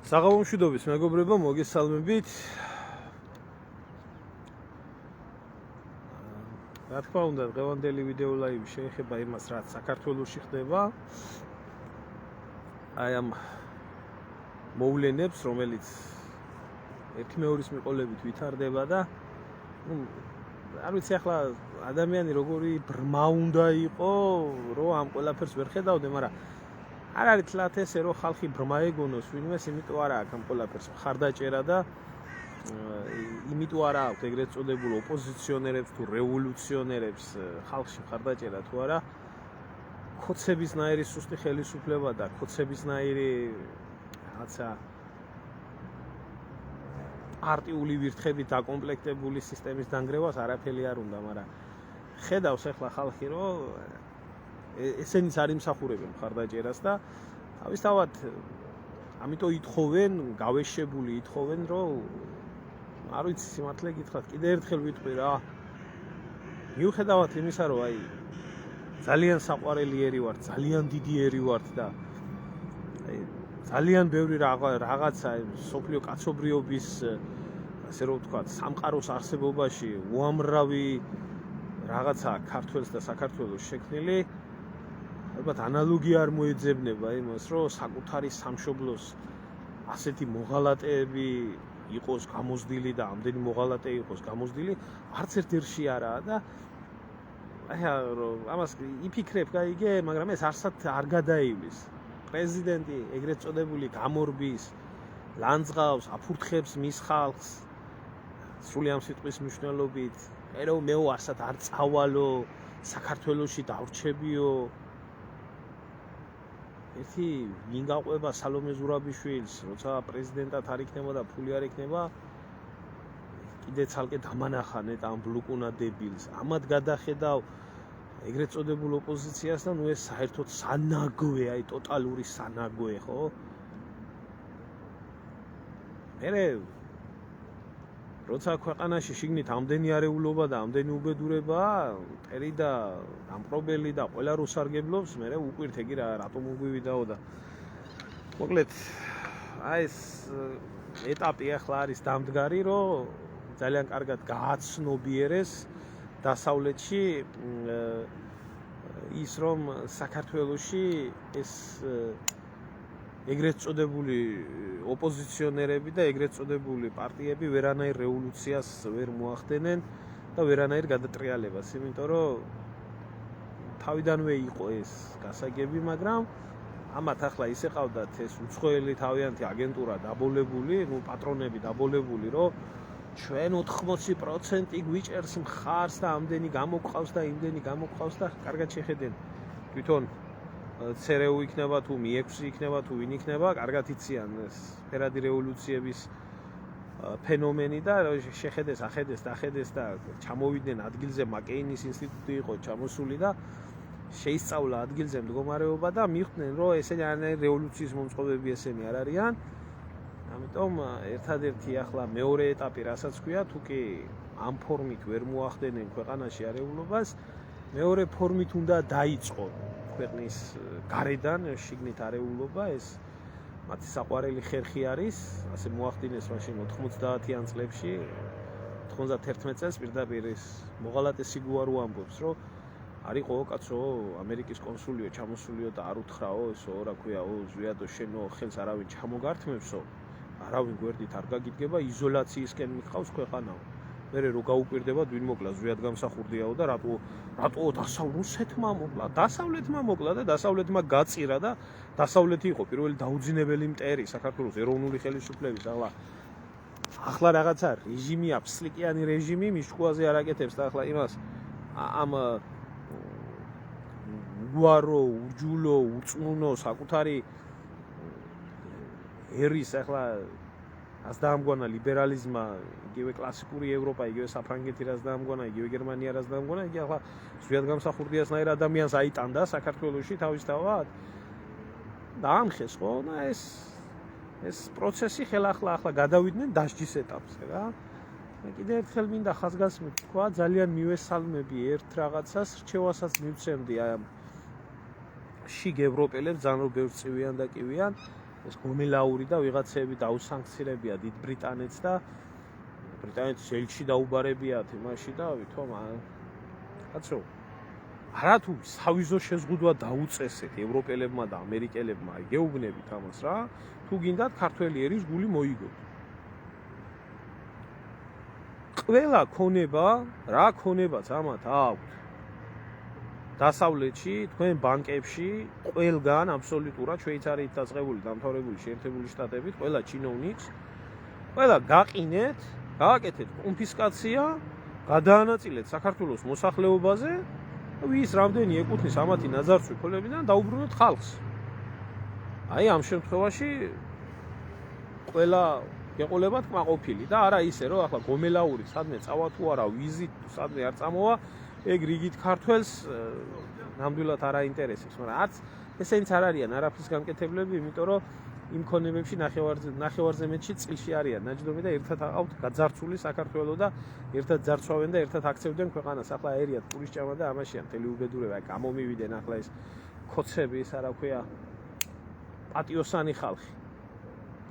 საღამომშვიდობის მეგობრებო, მოგესალმებით. რა თქმა უნდა, დღევანდელი ვიდეო ლაივი შეეხება იმას, რაც საქართველოში ხდება. აი ამ მოვლენებს, რომელიც ერთი მეორის მიყოლებით ვითარდება და არ ვიცი ახლა ადამიანი როგორი ბრმა უნდა იყოს, რომ ამ ყველაფერს ვერ ხედავდე, მაგრამ არ არის თლათ ესე, რომ ხალხი ბრმა ეგონოს ვინმეს, იმიტომ არ აქვს ამ ყველაფერს მხარდაჭერა და იმიტომ არ აქვს ეგრეთ წოდებულ ოპოზიციონერებს თუ რევოლუციონერებს ხალხში მხარდაჭერა თუ არა, ქოცებისნაირი სუსტი ხელისუფლება და ქოცებისნაირი რაღაცა პარტიული ვირთხებით დაკომპლექტებული სისტემის დანგრევას არაფერი არ უნდა, მაგრამ ხედავს ახლა ხალხი, რომ ესენიც არ იმსახურებენ მხარდაჭერას და თავისთავად ამიტომ ითხოვენ, გავეშებული ითხოვენ, რომ არ ვიცი სიმართლე გითხრათ, კიდე ერთხელ ვიტყვი რა. მიუხედავად იმისა, რომ აი ძალიან საყვარელი ერი ვართ, ძალიან დიდი ერი ვართ და აი ძალიან ბევრი რაღაცა სოფლიო კაცობრიობის ასე რომ ვთქვათ, სამყაროს არსებობაში უამრავი რაღაცა ქართველს და საქართველოს შექმნილი. ალბათ ანალოგია არ მოეძებნება იმას, რომ საკუთარი სამშობლოს ასეთი მოღალატეები იყოს გამოსდილი და ამდენი მოღალატე იყოს გამოსდილი, არც ერთ ერში არაა და აი ამას იფიქრებ, გაიგე, მაგრამ ეს არსად არ გადაივლის. პრეზიდენტი ეგრეთ წოდებული გამორბის, ლანძღავს, აფურთხებს მის ხალხს სრული ამ სიტყვის მნიშვნელობით, რომ მე არსად არ წავალო, საქართველოში დავრჩებიო. ერთი ვინ გაყვება სალომე ზურაბიშვილს, როცა პრეზიდენტად არ იქნება და ფული არ იქნება, კიდე ცალკე დამანახან ამ ბლუკუნა დებილს. ამად გადახედავ ეგრეთ წოდებულ ოპოზიციას და ნუ ეს საერთოდ სანაგვე, აი ტოტალური სანაგვე, ხო? მე როცა ქვეყანაში შიგნით ამდენი არეულობა და ამდენი უბედურებაა, მტერი და დამპყრობელი და ყველა რო სარგებლობს, მე უკვირთ ეგი რატომ უგვივიდაო და მოკლედ აი ეს ეტაპი ახლა არის დამდგარი, რომ ძალიან კარგად გააცნობიერეს დასავლეთში ის რომ საქართველოში ეს ეგრეთ წოდებული ოპოზიციონერები და ეგრეთ წოდებული პარტიები ვერანაირ რევოლუციას ვერ მოახდენენ და ვერანაირ გადატრიალებას, იმიტომ რომ თავიდანვე იყო ეს გასაგები, მაგრამ ამათ ახლა ისე ყავდათ ეს უცხოელი თავიანთი აგენტურა დაბოლებული, პატრონები დაბოლებული, რომ ჩვენ 80% გვიჭერს მხარს და ამდენი გამოგვყავს და იმდენი გამოგვყავს და კარგად შეხედენ თვითონ CRU იქნება თუ Mi6 იქნება თუ ვინ იქნება, კარგად იციან ეს ფერადი რევოლუციების ფენომენი და შეხედეს, ახედეს, დახედეს და ჩამოვიდნენ ადგილზე, მაკეინის ინსტიტუტი იყო ჩამოსული და შეისწავლა ადგილზე მდგომარეობა და მიხვდნენ, რომ ესენი არანაირი რევოლუციის მომწყობები ესენი არ არიან. ამიტომ ერთადერთი ახლა მეორე ეტაპი, რასაც ქვია, თუ კი ამ ფორმით ვერ მოახდენენ ქვეყანაში არეულობას, მეორე ფორმით უნდა დაიწყო ქვეყნის გარედან შიგნით არეულობა, ეს მათი საყვარელი ხერხი არის, ასე მოახდინეს მაშინ 90-იან წლებში, 91 წელს პირდაპირ ეს მოღალატე სიგუარო ამბობს, რომ არ იყო კაცო, ამერიკის კონსულიო ჩამოსულიო და არ უთხრაო, ესო რა ქვიაო, ზვიადო შენო ხელს არავინ ჩამოგართმევსო, არავინ გვერდით არ გაგიდგება, იზოლაციისკენ მიხავს ქვეყანაო. მერე რო გაუკვირდება, ვინ მოკლა, ზვიად გამსახურდიაო და რატო რუსეთმა მოკლა, დასავლეთმა მოკლა და დასავლეთმა გაწირა და დასავლეთი იყო პირველი დაუძინებელი მტერი საქართველოს ეროვნული ხელისუფლების. ახლა რაღაცა რეჟიმი აქვს, სლიკიანი რეჟიმი მიშკუაზე არ აკეთებს და ახლა იმას ამ უგვარო, უჯულო, უწმუნო საკუთარი ერის ახლა ას დაამგვანა ლიბერალიზმა, იგივე კლასიკური ევროპა, იგივე საფრანგეთი რაც დაამგვანა, იგივე გერმანია რაც დაამგვანა, იგი ახლა ზვიად გამსახურდიასნაირ ადამიანს აიტანდა საქართველოში თავისთავად. დაამხეს, ხო? და ეს პროცესი ხელახლა გადავიდნენ დასჯის ეტაპზე რა. მე კიდე ერთხელ მინდა ხაზგასმით თქვა, ძალიან მივესალმები ერთ რაღაცას, რჩევასაც მივცემდი აი ამ შიგ ევროპელებს, ძალიან ბევრ წივიან და კივიან. ეს გომელაური და ვიღაცები დაუსანქცირებია დიდ ბრიტანეთს და ბრიტანეთის ელჩი დაუბარებიათ იმაში და ვითომ კაცო არა თუ სავიზო შეზღუდვა დაუწესეთ ევროპელებმა და ამერიკელებმა გეუბნებით ამას რა თუ გინდათ ქართველი ერის გული მოიგოთ ყველა ქონება რა ქონებაც ამათ აქვთ დასავლეთში თქვენ ბანკებში ყველგან აბსოლუტურად შვეიცარიით დაწყებული დამთავრებული შეერთებული შტატებით ყველა ჩინოვნიკს ყველა გაყინეთ გააკეთეთ კონფისკაცია გადაანაწილეთ საქართველოს მოსახლეობაზე ვის რამდენი ეკუთვნის ამათი ნაძარცვი ქოლებიდან დაუბრუნოთ ხალხს აი ამ შემთხვევაში ყველა გეყოლებათ კმაყოფილი და არა ისე რომ ახლა გომელაური სადმე წავა თუ არა ვიზით თუ სადმე არ წამოვა ეგ რიგით ქართველს ნამდვილად არ აინტერესებს მაგრამ არც ესენიც არ არიან არაფრის განკეთებლები იმიტომ რომ იმ ქონებებში ნახევარზე მეტში წილში არიან ნაჯდომი და ერთად აყავთ გაძარცული საქართველო და ერთად ძარცვავენ და ერთად აქცევდნენ ქვეყანას ახლა ერიათ პურის ჭამა და ამაშია მთელი უბედურება გამომივიდნენ ახლა ეს ქოცები ეს არა ქვია პატიოსანი ხალხი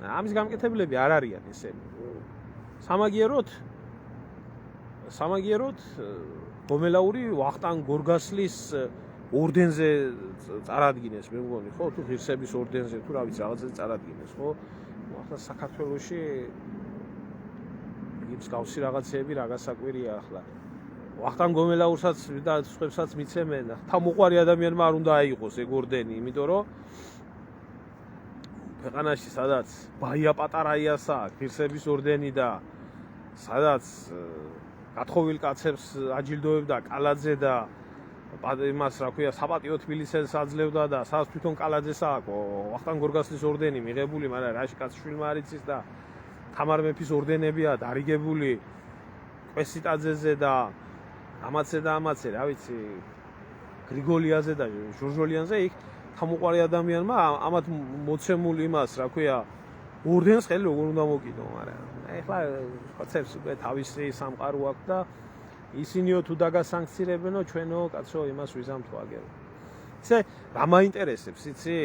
ამის განკეთებლები არ არიან ესენი სამაგიეროდ გომელაური ვახტანგ გორგასლის ორდენზე წარადგინეს მე მგონი ხო თუ ღირსების ორდენზე თუ რა ვიცი რაღაცაზე წარადგინეს ხო ახლა საქართველოში ის გავსი რაღაცეები რა გასაკვირია ახლა ვახტანგ გომელაურსაც და სხვებსაც მიცემენ თავმოყვარი ადამიანმა არ უნდა აიღოს ეგ ორდენი იმიტომ რომ ქვეყანაში სადაც ბაია პატარაიას აქვს ღირსების ორდენი და სადაც გათხოვილ კაცებს აჯილდოებდა კალაძე და იმას რა ქვია საპატიო თბილისელს აძლევდა და სადაც თვითონ კალაძეს აქვს ვახტანგ გორგასლის ორდენი მიღებული მაგრამ რაშკაცშვილმა არ იცის და თამარ მეფის ორდენებია დარიგებული კვესიტაძეზე და ამაცე რა ვიცი გრიგოლიაზე და ჟორჟოლიანზე იქ თავმოყვარი ადამიანმა ამათ მოცემული იმას რა ქვია ორდენს ხელი როგორ უნდა მოკიდო მაგრამ ეხლა ხოცებს უკვე თავისი სამყარო აქვს და ისინიო თუ დაგასანქცირებენო ჩვენო კაცო იმას ვიზამთო აგერ ისე რა მაინტერესებს იცი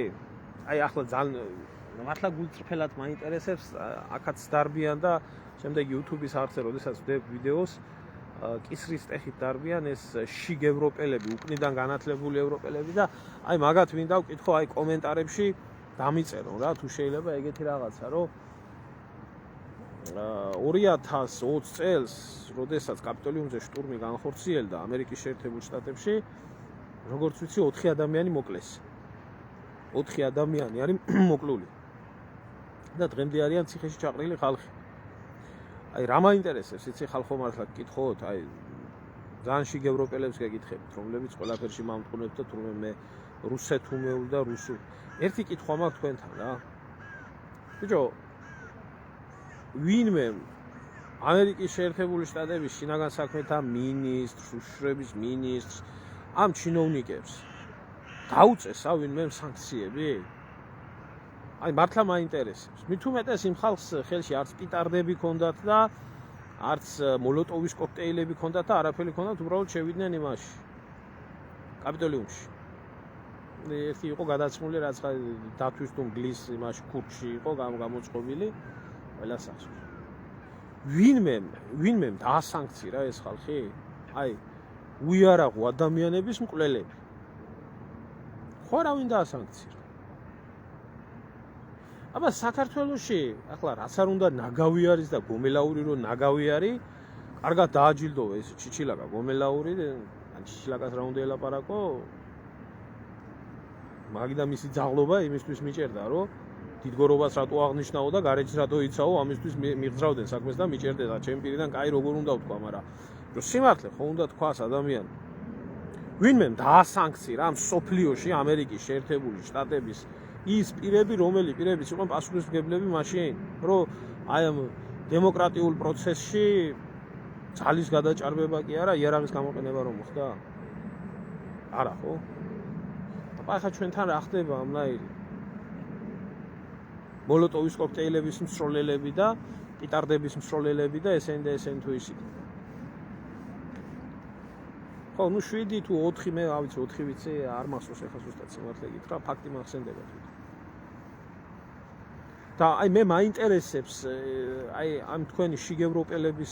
აი ახლა ძალიან მართლა გულწრფელად მაინტერესებს აქაც დარბიან და შემდეგ YouTube-ის არხზე როდესაც ვდებ ვიდეოს კისრის ტეხით დარბიან ეს შიგ ევროპელები უკნიდან განათლებული ევროპელები და აი მაგათ მინდა ვკითხო აი კომენტარებში დამიწერო რა თუ შეიძლება ეგეთი რაღაცა რომ 2020 წელს როდესაც კაპიტოლიუმზე შტურმი განხორციელდა ამერიკის შეერთებულ შტატებში როგორც ვიცი 4 ადამიანი მოკლეს 4 ადამიანი არის მოკლული და დღემდე არიან ციხეში ჩაყრილი ხალხი აი რა მაინტერესებს იცი ხალხო მართლა გკითხოთ აი ძალიან შიგ ევროპელებს გეკითხებით რომლებიც ყველაფერში მამტყუნებთ და თურმე მე რუსეთ უმეულ და რუსულ ერთი კითხვა მაქვს თქვენთან რა ბიჭო ვინმე ამერიკის შეერთებული შტატების შინაგან საქმეთა მინისტრს უშრების მინისტრს ამ ჩინოვნიკებს დაუწესა ვინმე სანქციები აი მართლა მაინტერესებს მით უმეტეს იმ ხალხს ხელში არც პიტარდები ქონდათ და არც მოლოტოვის კოქტეილები ქონდათ და არაფერი ქონდათ უბრალოდ შევიდნენ იმაში კაპიტოლიუმში ერთი იყო გადაცმული რაც დათვის თუ მგლის იმაში ქურჩი იყო გამოწყობილი ყველა სახს ვინმე დაასანქცირა ეს ხალხი აი უიარაღო ადამიანების მკვლელები ხო რა ვინ დაასანქცირა აბა საქართველოში ახლა რაც არ უნდა ნაგავი არის და გომელაური რო ნაგავი არის კარგად დააჯილდოვა ეს ჩიჩილაკა გომელაური ან ჩიჩილაკას რა უნდა ელაპარაკო მაგიდა მისი ძაღლობა იმისთვის მიჭერდა რომ დიდგორობას რატო აღნიშნაო და გარეჯს რატო იცაო ამისთვის მიღძრავდნენ საქმეს და მიჭერდნენ და ჩემი პირიდან კაი როგორ უნდა ვთქვა მაგრამ რომ სიმართლე ხო უნდა თქვას ადამიან ვინმე დაასანქცირა ამ სოფლიოში ამერიკის შეერთებული შტატების ის პირები რომელი პირებიც იყვნენ პასუხისმგებლები მაშინ რომ აი ამ დემოკრატიულ პროცესში ძალის გადაჭარბება კი არა იარაღის გამოყენება რომ მოხდა არა ხო ახლა ჩვენთან რა ხდება ამნაირი მოლოტოვის კოქტეილების მსროლელები და პიტარდების მსროლელები და ესენი თუ ისინი ხო ნუ 7 თუ 4 მე რა ვიცი 4 ვიცი არ მახსოვს ახლა ზუსტად სიმართლე გითხრა ფაქტი მახსენდება თვითონ და აი მე მაინტერესებს აი ამ თქვენი შიგევროპელების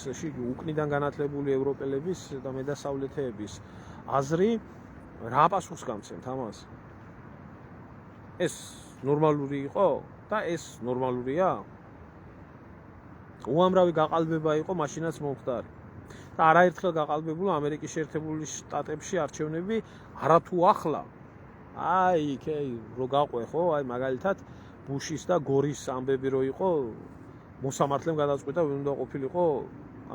უკნიდან განათლებული ევროპელების და მედასავლეთეების აზრი რა პასუხს გამცემთ ამას? ეს ნორმალური იყო და ეს ნორმალურია? უამრავი გაყალბება იყო მაშინაც მომხდარი. და არაერთხელ გაყალბებულა ამერიკის შეერთებული შტატებში არჩევნები არათუ ახლა. აი იქ რო გაყვე ხო, აი მაგალითად ბუშის და გორის ამბები რო იყო მოსამართლემ გადაწყვიტა ვინ უნდა ყოფილიყო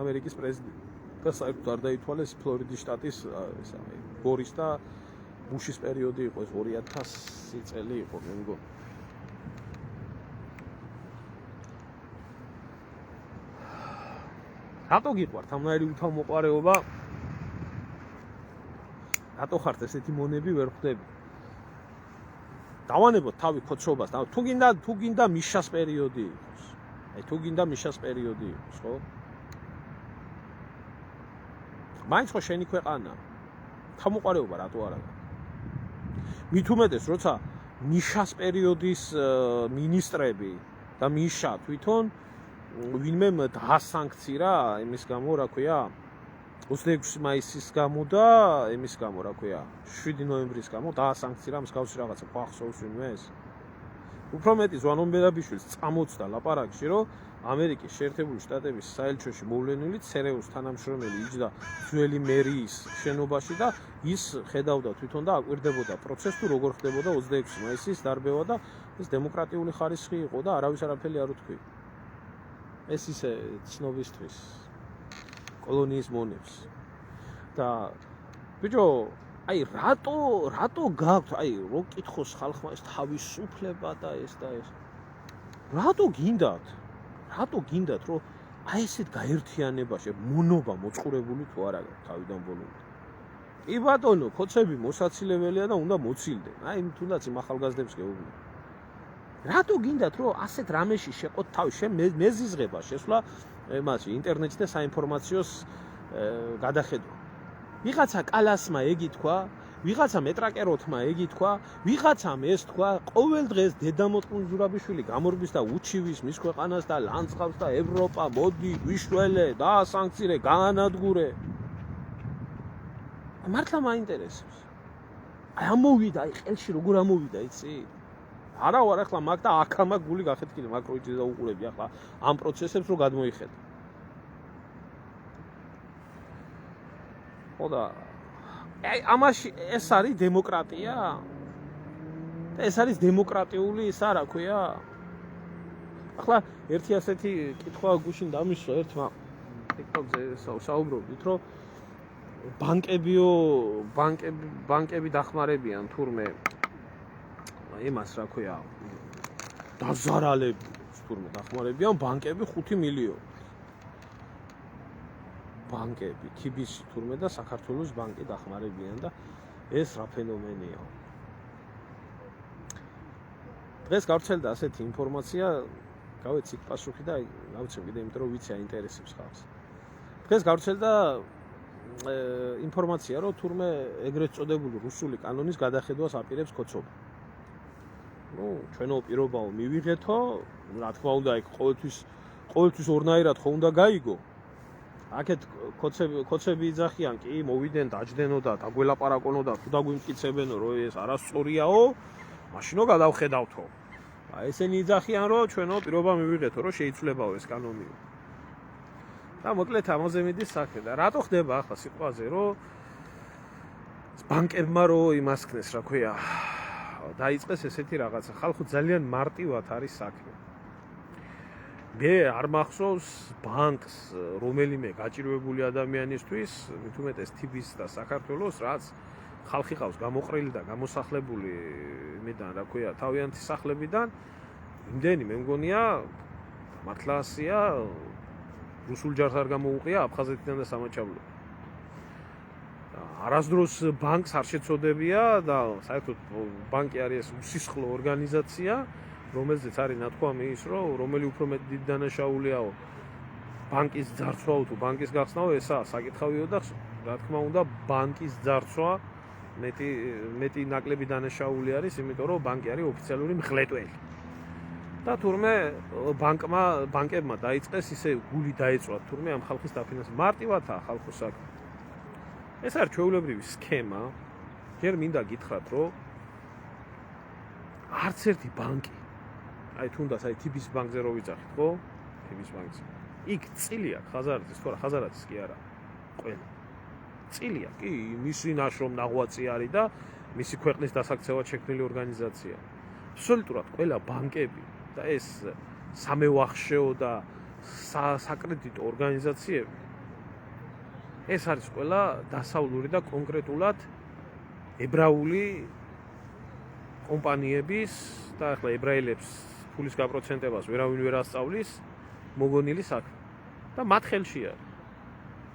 ამერიკის პრეზიდენტი. და საერთოდ არ დაითვალეს ფლორიდის შტატის ესა გორის და ბუშის პერიოდი იყო ეს 2000 წელი იყო მე მგონი. რატო გიყვართ ამნაირი უთავმოყარეობა? რატო ხართ ესეთი მონები ვერ ხვდები? დავანებოთ თავი ხოცობას, თუ გინდა მიშას პერიოდი იყოს. აი თუ გინდა მიშას პერიოდი იყოს, ხო? მაინც ხო შენი ქვეყანა. თავმოყარეობა რატო არა? მით უმეტეს, როცა მიშას პერიოდის მინისტრები და მიშა თვითონ ვინმე დაასანქცირა იმის გამო, რა ქვია, 26 მაისის გამო და იმის გამო, რა ქვია, 7 ნოემბრის გამო დაასანქცირა მსგავსი რაღაცა, ხო ახსოვს ვინმე ეს? უფრო მეტი ზვანონ ბერაბიშვილს წამოწდა ლაპარაკში, რომ ამერიკის შეერთებული შტატების საელჩოში მოვლენილი ცერეუს თანამშრომელი იჯდა ძველი მერიის შენობაში და ის ხედავდა თვითონ და აკვირდებოდა პროცესს თუ როგორ ხდებოდა 26 მაისის დარბევა და ეს დემოკრატიული ხარისხი იყო და არავის არაფერი არ უთქვი. ეს ისე ცნობისთვის კოლონიის მონებს და ბიჭო აი რატო გაქვთ აი რო კითხოს ხალხმა ეს თავისუფლება და ეს რატო გინდათ რომ აი ესეთ გაერთიანებაში მონობა მოწყურებული თუ არა თავიდან ბოლომდე კი ბატონო ხოცები მოსაცილებელია და უნდა მოცილდნენ აი თუნდაც იმ ახალგაზრდებს გეუბნები რატო გინდათ რომ ასეთ რამეში შეყოთ თავი მეზიზღება შესვლა იმაში ინტერნეტში და საინფორმაციოს გადახედვა ვიღაცა კალასმა ეგ ითქვა ვიღაცა მეტრაკეროთმა ეგ ითქვა ვიღაცამ ეს თქვა ყოველ დღეს დედამოწყუნ ზურაბიშვილი გამორბის და უჩივის მის ქვეყანას და ლანძღავს და ევროპა მოდი გვიშველე დაასანქცირე განადგურე მართლა მაინტერესებს აი ამოვიდა აი ყელში როგორ ამოვიდა იცი არა ვარ ახლა მაგ და აქ ამაგ გული გახეთქილი მაკროიჭი და უყურები ახლა ამ პროცესებს რო გადმოიხედა ხოდა აი ამაში ეს არის დემოკრატია და ეს არის დემოკრატიული ისა რა ქვია ახლა ერთი ასეთი კითხვა გუშინ დამისვა ერთმა TikTok-ზე საუბრობდით რომ ბანკები დახმარებიან თურმე იმას რა ქვია დაზარალებს თურმე დახმარებიან ბანკები 5 მილიონი ბანკები, KBC თურმე და საქართველოს ბანკი დახმარებიან და ეს რა ფენომენია. დღეს გავრცელდა ასეთი ინფორმაცია, გავეცი პასუხი და გავცემ კიდე იმიტომ რომ ვიცი აინტერესებს ხალხს. დღეს გავრცელდა ინფორმაცია, რომ თურმე ეგრეთ წოდებული რუსული კანონის გადახედვას აპირებს ხოცობა. ჩვენო პირობაო მივიღეთო, რა თქმა უნდა, ეგ ყოველთვის ორნაირად ხო უნდა გაიგო. აქეთ ხოცები იძახიან კი მოვიდნენ დაждდენო და დაგველაპარაკონო და თუ დაგვიმტკიცებენო რომ ეს არასწორიაო მაშინო გადავხედავთო აი ესენი იძახიან რომ ჩვენო პირობა მივიღეთო რომ შეიცვლებაო ეს კანონიო და მოკლედ ამაზე მიდის საქმე და რატო ხდება ახლა სიტყვაზე რომ ბანკებმა რომ იმასქნეს რა ქვია დაიწყეს ესეთი რაღაცა ხალხო ძალიან მარტივად არის საქმე მე არ მახსოვს ბანკს რომელიმე გაჭირვებული ადამიანისთვის მით უმეტეს TB-ს და საქართველოს რაც ხალხი ყავს გამოყრილი და გამოსახლებული იმედან რა ქვია თავიანთი სახლებიდან იმდენი მე მგონია მართლაასია რუსულ ჯარს არ გამოუყია აფხაზეთიდან და სამაჩაბლო არასდროს ბანკს არ შეწოდებია და საერთოდ ბანკი არის უსისხლო ორგანიზაცია რომელზეც არის ნათქვამი ის რომ რომელი უფრო მეტი დიდი დანაშაულიაო ბანკის ძარცვაო თუ ბანკის გახსნაო ესაა საკითხავიო და რა თქმა უნდა ბანკის ძარცვა მეტი ნაკლები დანაშაული არის იმიტომ რომ ბანკი არის ოფიციალური მღლეტველი და თურმე ბანკებმა დაიწყეს ისე გული დაეწვა თურმე ამ ხალხის დაფინანსება. მარტივადაა ხალხო საქმე. ეს არის ჩვეულებრივი სქემა. ჯერ მინდა გითხრათ, რომ არც ერთი ბანკი, აი თუნდაც აი TBC ბანკზე რო ვიძახით, ხო? TBC ბანკზე. იქ წილი აქვს ხაზარაძის, თორე ხაზარაძის კი არა. ყველა. წილი აქვს, კი, მისი ნაშრომ ნაღვაწი არის და მისი ქვეყნის დასაქცევად შექმნილი ორგანიზაცია. აბსოლუტურად ყველა ბანკები და ეს სამევახშეო და საკრედიტო ორგანიზაციები ეს არის ყველა დასავლური და კონკრეტულად ებრაული კომპანიების და ახლა ებრაელებს ფულის გაპროცენტებას ვერავინ ვერ ასწავლის მოგონილი საქმე და მათ ხელში არის.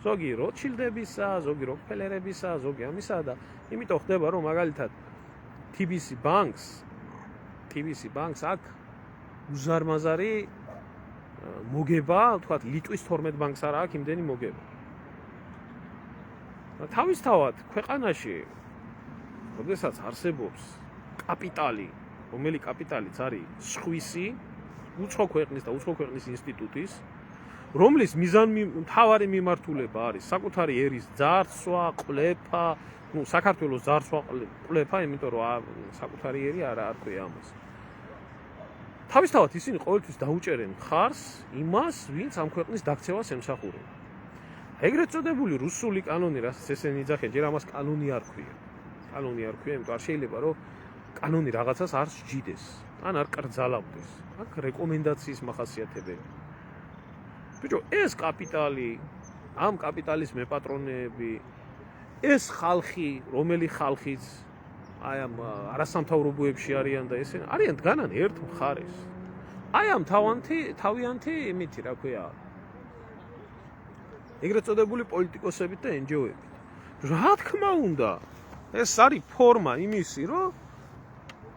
ზოგი როთშილდებისა, ზოგი როკფელერებისა, ზოგი ამისა და იმიტომ ხდება რომ მაგალითად TBC ბანკს აქ უზარმაზარი მოგება, თქვათ ლიტვის 12 ბანკს არა აქვს იმდენი მოგება. თავისთავად ქვეყანაში როდესაც არსებობს კაპიტალი, რომელი კაპიტალიც არის სხვისი, უცხო ქვეყნის და უცხო ქვეყნის ინსტიტუტის, რომლის მთავარი მიმართულება არის საკუთარი ერის ძარცვა, ყლეფა, საქართველოს ძარცვა, ყლეფა, იმიტომ რომ საკუთარი ერი არ ქვია ამას. თავისთავად ისინი ყოველთვის დაუჭერენ მხარს იმას, ვინც ამ ქვეყნის დაქცევას ემსახურება. ეგრეთ წოდებული რუსული კანონი, რასაც ესენი იძახენ, ჯერ ამას კანონი არ ქვია. კანონი არ ქვია, იმიტომ არ შეიძლება რომ კანონი რაღაცას არ სჯიდეს, ან არ კრძალავდეს. აქ რეკომენდაციის მახასიათებელი. ბიჭო, ეს კაპიტალი, ამ კაპიტალის მეპატრონეები, ეს ხალხი, რომელი ხალხიც აი ამ არასამთავრობოებში არიან და ესენი არიან დგანან ერთ მხარეს. აი ამ თავიანთი იმითი, რა ქვია, ეგრეთ წოდებული პოლიტიკოსებით და NGO-ებით. რა თქმა უნდა, ეს არის ფორმა იმისი, რომ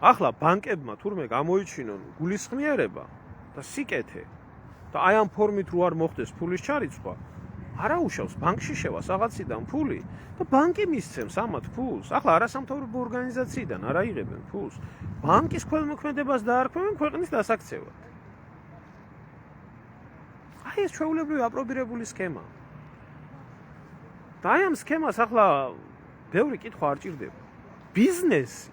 ახლა ბანკებმა თურმე გამოიჩინონ გულისხმიერება და სიკეთე და აი ამ ფორმით რო არ მოხდეს ფულის ჩარიცხვა, არა უშავს ბანკში შევა რაღაციდან ფული და ბანკი მისცემს ამათ ფულს. ახლა არასამთავრობო ორგანიზაციიდან არ აიღებენ ფულს. ბანკის ქველმოქმედებას დაარქმევენ ქვეყნის დასაქცევად. აი ეს ჩვეულებრივი აპრობირებული სქემა. და აი ამ სქემას ახლა ბევრი კითხვა არ ჭირდება. ბიზნესი,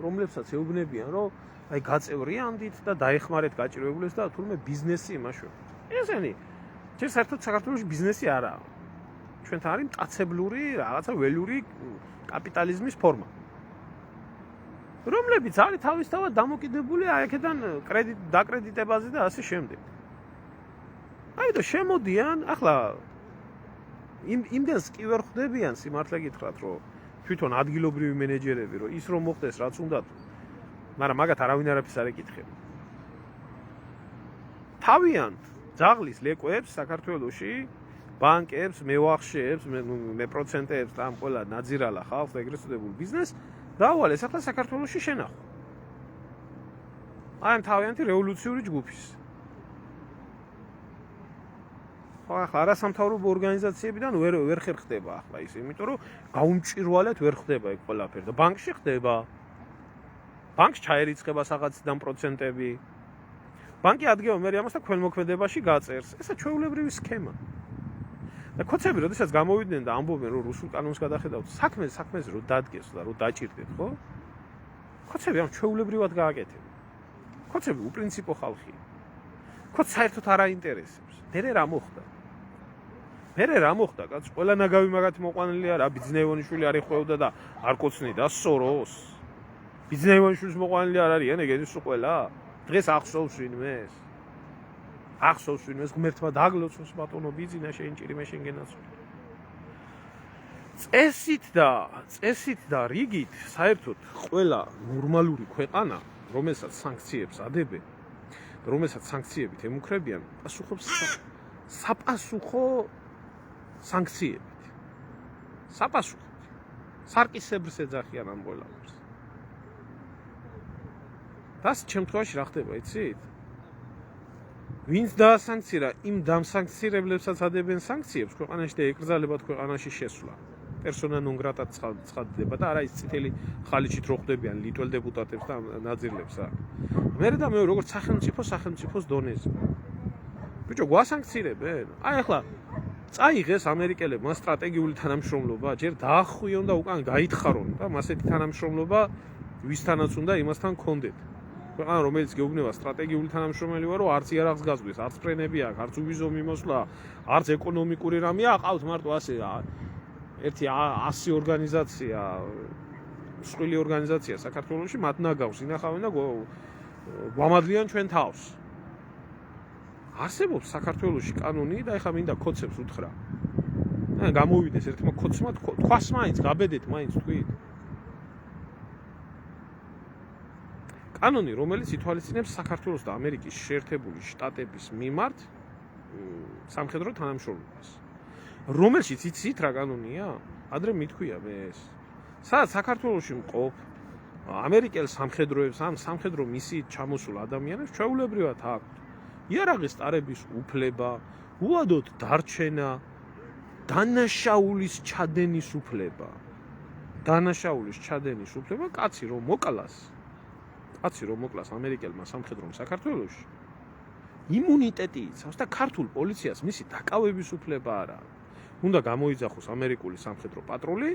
რომლებსაც ეუბნებიან, რომ აი გაწევრიანდით და დაეხმარეთ გაჭირვებულებს და თურმე ბიზნესი იმაშვება. ესენი ჯერ საერთოდ საქართველოში ბიზნესი არაა. ჩვენთან არის მტაცებლური რაღაცა ველური კაპიტალიზმის ფორმა. რომლებიც არის თავისთავად დამოკიდებული აი აქედან დაკრედიტებაზე და ასე შემდეგ. აი და შემოდიან, ახლა იმდენს კი ვერ ხვდებიან სიმართლე გითხრათ, რომ თვითონ ადგილობრივი მენეჯერები, რომ ის რომ მოხდეს რაც უნდათ, მაგრამ მაგათ არავინ არაფერს არ ეკითხება. თავიანთ ძაღლის ლეკვებს საქართველოში, ბანკებს, მევახშეებს, მეპროცენტეებს და ამ ყველა ნაძირალა ხალხს და ეგრეთ წოდებულ ბიზნესს დაუვალეს ახლა საქართველოში შენახვა. აი ამ თავიანთი რევოლუციური ჯგუფის. ახლა არასამთავრობო ორგანიზაციებიდან ვერ ხდება ახლა ის, იმიტომ რომ გაუმჭირვალედ ვერ ხდება ეგ ყველაფერი და ბანკში ხდება. ბანკს ჩაერიცხება რაღაციდან პროცენტები. ბანკი ადგება მე ამას და ქველმოქმედებაში გაწერს. ესა ჩვეულებრივი სქემა. და ქოცები როდესაც გამოვიდნენ და ამბობენ რომ რუსულ კანონს გადახედავთ, საქმეს რო დადგეს და რო დაჭირდეთ, ხო? ქოცები ამ ჩვეულებრივად გააკეთებენ. ქოცები უპრინციპო ხალხია. ქოც საერთოდ არ აინტერესებს. მერე რა მოხდა, კაც ყველა ნაგავი მაგათი მოყვანილია რა, ბიძნეევანიშვილი არ ეხვევდა და არ კოცნიდა სოროს. ბიძნეევანიშვილის მოყვანილი არ არიან ეგ ის ყველა? დღეს ახსოვს ვინმეს? ღმერთმა დაგლოცოს ბატონო ბიძინა შენ ჭირი მე შენ გენაცვლი. წესით და რიგით საერთოდ ყველა ნორმალური ქვეყანა, რომელსაც სანქციებს ადებენ, რომელსაც სანქციებით ემუქრებიან, პასუხობს საპასუხო სანქციებით. საპასუხოდ. სარკისებრს ეძახიან ამ ყველაფერს. დას შემთხვევაში რა ხდება, იცით? ვინც დაასანქცირა იმ დამსანქცირებლებსაც ადებენ სანქციებს ქვეყანაში და ეკრძალებათ ქვეყანაში შესვლა. პერსონა ნონ გრატად ცხადდება და არა ის წითელი ხალიჩით რო ხვდებიან ლიტველ დეპუტატებს და ნაძირლებს რა. მერე და მეორე როგორც სახელმწიფოს დონეზე. ბიჭო, გვასანქცირებენ? აი ახლა წაიღეს ამერიკელებმა სტრატეგიული თანამშრომლობა, ჯერ დაახვიონ და უკან გაითხარონ და მასეთი თანამშრომლობა ვისთანაც უნდა იმასთან გქონდეთ. ქვეყანა რომელიც გეუბნება სტრატეგიული თანამშრომელი ვარო, არც იარაღს გაზღვის, არც ფრენები აქვს, არც უბიზო მიმოსვლა, არც ეკონომიკური რამეა, ყავთ მარტო ასე ერთი 100 ორგანიზაცია, მსხვილი ორგანიზაცია საქართველოში, მათ ნაგავს ინახავენ და გვამადლიან ჩვენ თავს. არსებობს საქართველოში კანონი და ეხლა მინდა კოცებს უთხრა. გამოვიდეს ერთმა კოცმა თქვას მაინც, გაბედეთ მაინც თქვით. კანონი, რომელიც ითვალისწინებს საქართველოს და ამერიკის შეერთებული შტატების მიმართ სამხედრო თანამშრომლობას. რომელშიც იცით რა კანონია? ადრე მithქვია მე ეს. სადაც საქართველოში მყოფ ამერიკელ სამხედროებს ან სამხედრო მისიით ჩამოსულ ადამიანებს ჩვეულებრივად აქვთ იარაღის ტარების უფლება, უადოდ დარჩენა, დანაშაულის ჩადენის უფლება. დანაშაულის ჩადენის უფლება კაცი რომ მოკლას ამერიკელმა სამხედრომ საქართველოში იმუნიტეტი იცავს და ქართულ პოლიციას მისი დაკავების უფლება არ აქვს. უნდა გამოიძახოს ამერიკული სამხედრო პატრული,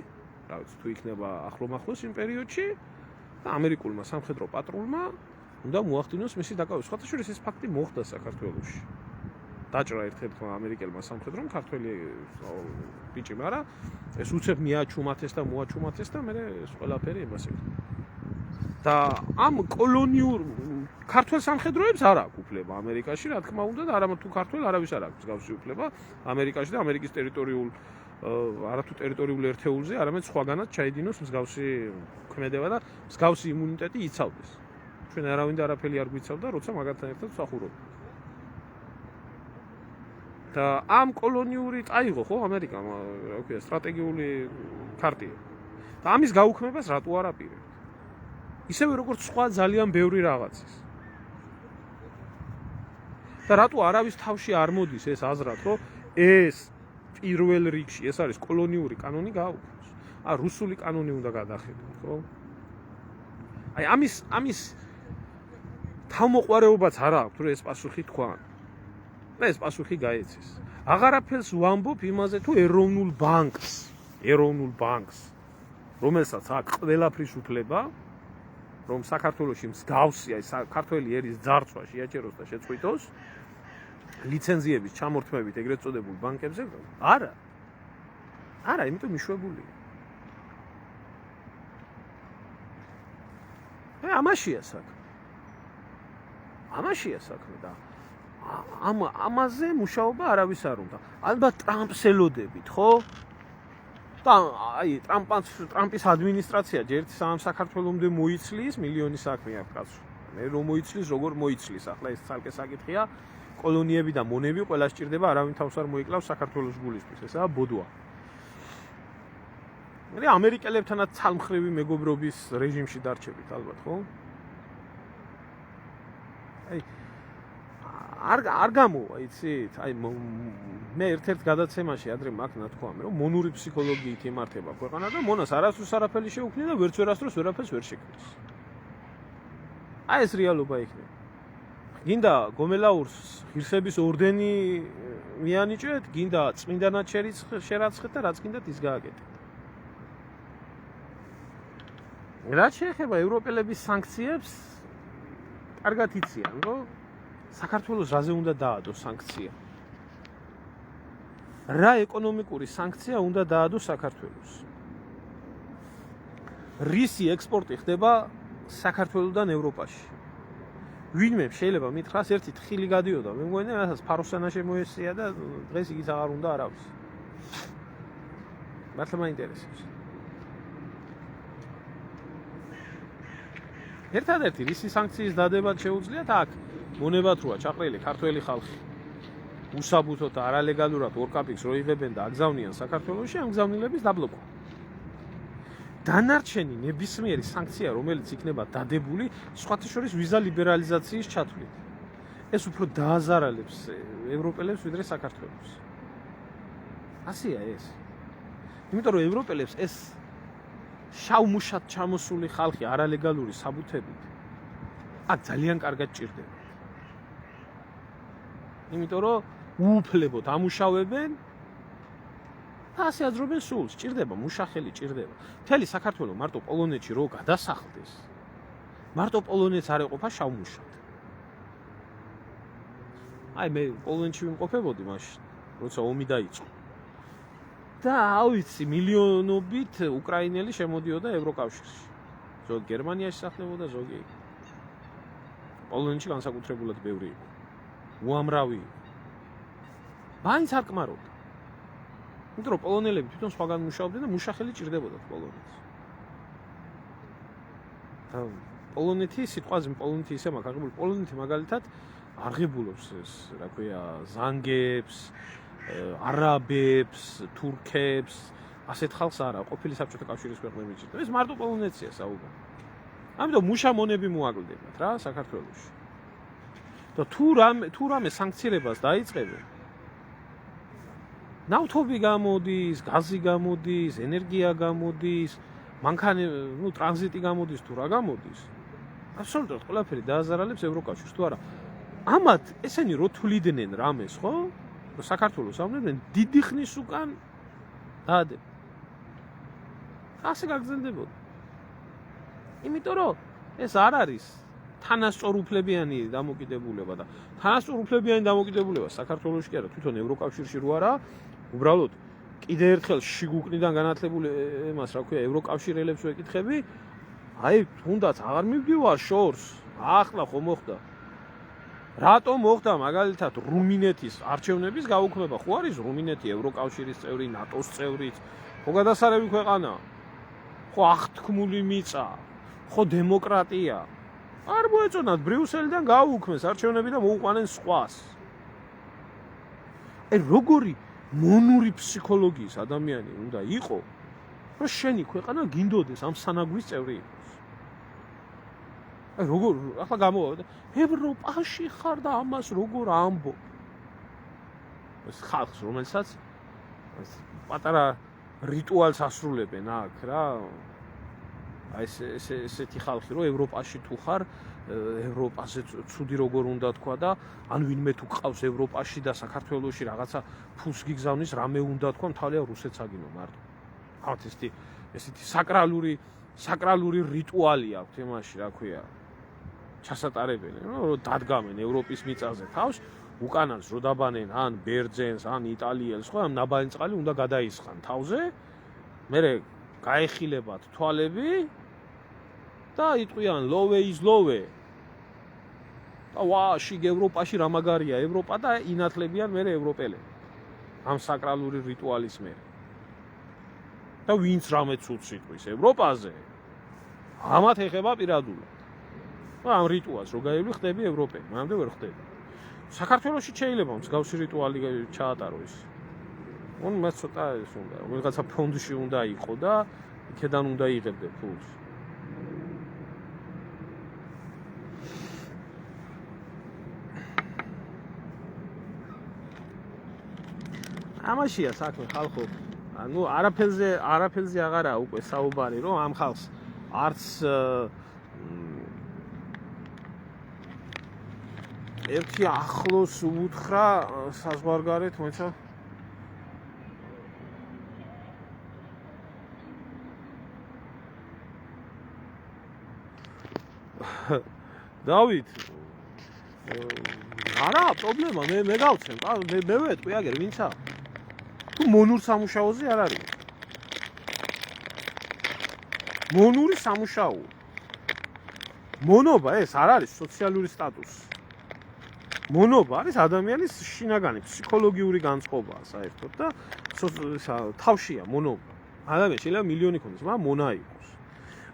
რა ვიცი თუ იქნება ახლომახლოს იმ პერიოდში და ამერიკულმა სამხედრო პატრულმა უნდა მოახდინოს მისი დაკავება. სხვათა შორის ეს ფაქტი მოხდა საქართველოში. დაჭრა ერთ-ერთმა ამერიკელმა სამხედრომ ქართველი ბიჭი, მაგრამ ეს უცებ მიაჩუმათეს და მოაჩუმათეს და მე ეს ყველაფერი იმას იქ. და ამ კოლონიურ ქართველ სამხედროებს არ აქვს უფლება ამერიკაში, რა თქმა უნდა და არამედ თუ ქართველ არავის არ აქვს მსგავსი უფლება ამერიკაში და ამერიკის ტერიტორიულ არათუ ტერიტორიულ ერთეულზე, არამედ სხვაგანაც ჩაიდინოს მსგავსი ქმედება და მსგავსი იმუნიტეტი იცავდეს. ჩვენ არავინ და არაფერი არ გვიცავდა, როცა მაგათთან ერთად ვსახურობ. და ამ კოლონიური წაიღო ხო ამერიკამ, რა ქვია, სტრატეგიული ქარტია. და ამის გაუქმებას რატო არ აპირებთ? ისევე როგორც სხვა ძალიან ბევრი რაღაცის. და რატო არავის თავში არ მოდის ეს აზრად, რომ ეს პირველ რიგში ეს არის კოლონიური კანონი გაუქმოს. რუსული კანონი უნდა გადახედოთ, ხო? აი ამის თავმოყვარეობაც არ აქვს, რომ ეს პასუხი თქვან. და ეს პასუხი გაეცეს. აღარაფერს ვამბობ იმაზე, თუ ეროვნულ ბანკს, რომელსაც აქვს ყველაფრის უფლება, რომ საქართველოში მსგავსი აი საქართველოს ერის ძარცვა შეაჩეროს და შეწყვიტოს ლიცენზიების ჩამორთმევით ეგრეთ წოდებულ ბანკებზე, არა, იმიტომ მიშვებულია. ამაშია საქმე და ამაზე მუშაობა არავის არ უნდა. ალბათ ტრამპს ელოდებით, ხო? და აი ტრამპის ადმინისტრაცია ჯერ საქართველომდე მოიცლის, მილიონი საქმე აქვს კაცო. მე რომ მოიცლის, როგორ მოიცლის, ახლა ეს ცალკე საკითხია. კოლონიები და მონები ყველა სჭირდება, არავინ თავს არ მოიკლავს საქართველოს გულისთვის. ესაა ბოდვა. მე ამერიკელებთანაც ცალმხრივი მეგობრობის რეჟიმში დარჩებით, ალბათ, ხო? აი არ გამოვა, იცით? აი მე ერთ-ერთ გადაცემაში ადრე მაგ ნათქვამი, რომ მონური ფსიქოლოგიით იმართება ქვეყანა და მონას არასდროს არაფერი შეუქმნია და ვერც ვერასდროს ვერაფერს ვერ შექმნის. აი ეს რეალობა იქნება. გინდა გომელაურს ღირსების ორდენი მიანიჭეთ, გინდა წმინდანად შერაცხეთ და რაც გინდათ ის გააკეთეთ. რაც შეეხება ევროპელების სანქციებს, კარგად იციან, რომ საქართველოს რაზე უნდა დაადოს სანქცია? რა ეკონომიკური სანქცია უნდა დაადოს საქართველოს? რისი ექსპორტი ხდება საქართველოსდან ევროპაში? ვინმე შეიძლება მითხრას ერთი თხილი გადიოდა, მე მგონი რასაც ფაროსანაში მოესწია და დღეს იგიც აღარ უნდა არავის. მართლა მაინტერესებს. ერთადერთი რისი სანქციის დადებაც შეუძლიათ აქ მონებათ როა ჩაყრილი ქართველი ხალხი უსაბუთოდ და არალეგალურად ორკაპიკს რო იღებენ და აგზავნიან საქართველოში, ამ გზავნილების დაბლოკვა. დანარჩენი ნებისმიერი სანქცია, რომელიც იქნება დადებული, სხვათა შორის ვიზა ლიბერალიზაციის ჩათვლით. ეს უფრო დააზარალებს ევროპელებს ვიდრე საქართველოს. ასეა ეს. იმიტომ რომ ევროპელებს ეს შავმუშად ჩამოსული ხალხი არალეგალური საბუთებით აქ ძალიან კარგად ჭირდება. იმიტომ რომ უუფლებოდ ამუშავებენ და ასე აძრობენ სულს, ჭირდება მუშახელი, ჭირდება. მთელი საქართველო მარტო პოლონეთში რო გადასახლდეს, მარტო პოლონეთს არ ეყოფა შავმუშად. აი მე პოლონეთში ვიმყოფებოდი მაშინ, როცა ომი დაიწყო. და ავიცი მილიონობით უკრაინელი შემოდიოდა ევროკავშირში. ზოგი გერმანიაში სახლებოდა, ზოგი პოლონეთში განსაკუთრებულად ბევრი იყო. უამრავი. მაინც არ კმარობდა. იმიტომ რომ პოლონელები თვითონ სხვაგან მუშაობდნენ და მუშახელი ჭირდებოდათ პოლონეთს. პოლონეთი სიტყვაზე პოლონეთი ისე მაქვს აღებული, პოლონეთი მაგალითად აღებულობს ეს, რა ქვია, ზანგებს, არაბებს, თურქებს, ასეთ ხალხს არა, ყოფილი საბჭოთა კავშირის ქვეყნები ჭირდება. ეს მარტო პოლონეთია საუბარი. ამიტომ მუშამონები მოაკლდებათ რა საქართველოში. და თუ რამე სანქცირებას დაიწყებენ, ნავთობი გამოდის, გაზი გამოდის, ენერგია გამოდის, მანქანა, ტრანზიტი გამოდის თუ რა გამოდის. აბსოლუტურად ყველაფერი დააზარალებს ევროკავშირს, თუ არა. ამათ ესენი რო თვლიდნენ რამეს, ხო? რომ საქართველოს ამბობენ დიდი ხნის უკან დაადება. ასე გაგრძელდებოდა. იმიტომ რომ ეს არ არის თანასწორუფლებიანი დამოკიდებულება და თანასწორუფლებიანი დამოკიდებულება საქართველოში კი არა, თვითონ ევროკავშირში რო არა, უბრალოდ კიდე ერთხელ შიგუკნიდან განათლებული εμას, რა ქვია, ევროკავშირელებს ვეკითხები, აი, თუნდაც აღარ მივდივარ შორს, ახლა ხო მოხდა. რატომ მოხდა მაგალითად რუმინეთის არჩევნების გაუქმება? ხო არის რუმინეთი ევროკავშირის წევრი, ნატოს წევრი, ხო გადასარევი ქვეყანა? ხო აღთქმული მიწა, ხო დემოკრატია. არ მოეწონათ ბრიუსელიდან გაუქმეს არჩევნები და მოუყვანენ სხვას. აი როგორი მონური ფსიქოლოგიის ადამიანი უნდა იყო, რომ შენი ქვეყანა გინდოდეს ამ სანაგვის წევრი იყოს. აი როგორ ახლა გამოვიდა ევროპაში ხარ და ამას როგორ ამბობ. ეს ხალხს რომელსაც პატარა რიტუალს ასრულებენ აქ რა. აი ესეთი ხალხი რომ ევროპაში თუ ხარ, ევროპაზე ცუდი როგორ უნდა თქვა და ან ვინმე თუ ყავს ევროპაში და საქართველოში რაღაცა ფულს გიგზავნის, რამე უნდა თქვა, მთავარია რუსეთს აგინო მარტო. ავთ ესეთი საკრალური რიტუალი აქვს იმაში, რა ქვია, ჩასატარებელი, რომ დადგამენ ევროპის მიწაზე თავს, უკანას რო დაბანენ ან ბერძენს, ან იტალიელს, ხო, ამ ნაბანი წყალი უნდა გადაისხან თავზე, მერე გაეხილებათ თვალები და იტყვიან low is low. და შიგ ევროპაში რა მაგარია ევროპა და ინათლებიან მერე ევროპელები. ამ საკრალური რიტუალის მერე. და ვინც რამე ცუდს იტყვის ევროპაზე, ამათ ეხება პირადულად. ამ რიტუალს რო გაივლი ხდები ევროპელი, მანამდე ვერ ხდები. საქართველოში შეიძლება მსგავსი რიტუალი ჩაატარო ის. მას ცოტა ეს უნდა, ვიღაცა ფონდში უნდა იყო და იქედან უნდა იღებდე ფულს. ამაშია საქმე ხალხო. ანუ არაფერზე აღარა უკვე საუბარი, რომ ამ ხალხს არც ერთი ახლოს უთხრა საზღვარგარეთ, მოიცა დავით არა პრობლემა, მე გავცემ, მე ვეტყვი აგერ ვინცა თუ მონურ სამუშაოზე არ არის მონური სამუშაო მონობა ეს არ არის სოციალური სტატუსი მონობა არის ადამიანის შინაგანი ფსიქოლოგიური განწყობაა საერთოდ და თავშია მონობა ადამიანი შეიძლება მილიონი ქონდეს მაგრამ მონა იყოს